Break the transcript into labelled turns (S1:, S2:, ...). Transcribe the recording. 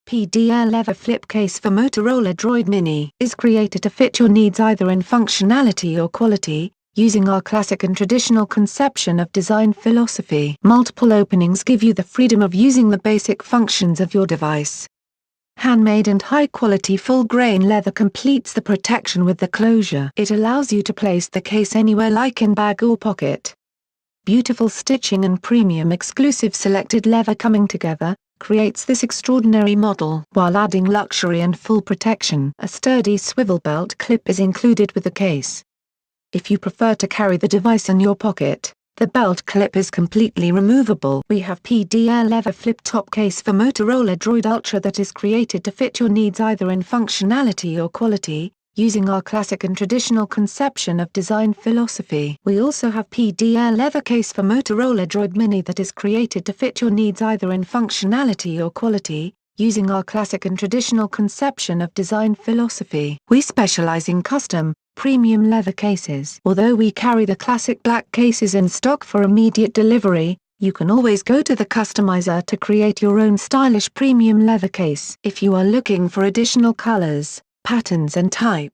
S1: PDL Leather Flip Case for Motorola Droid Mini is created to fit your needs either in functionality or quality, using our classic and traditional conception of design philosophy. Multiple openings give you the freedom of using the basic functions of your device. Handmade and high-quality full-grain leather completes the protection with the closure. It allows you to place the case anywhere, like in bag or pocket. Beautiful stitching and premium exclusive selected leather coming together creates this extraordinary model while adding luxury and full protection. A sturdy swivel belt clip is included with the case. If you prefer to carry the device in your pocket, the belt clip is completely removable. We have PDL Leather Flip Top Case for Motorola Droid Ultra that is created to fit your needs either in functionality or quality, using our classic and traditional conception of design philosophy. We also have PDL Leather Case for Motorola Droid Mini that is created to fit your needs either in functionality or quality, using our classic and traditional conception of design philosophy. We specialize in custom, premium leather cases. Although we carry the classic black cases in stock for immediate delivery, you can always go to the customizer to create your own stylish premium leather case. If you are looking for additional colors, patterns and types,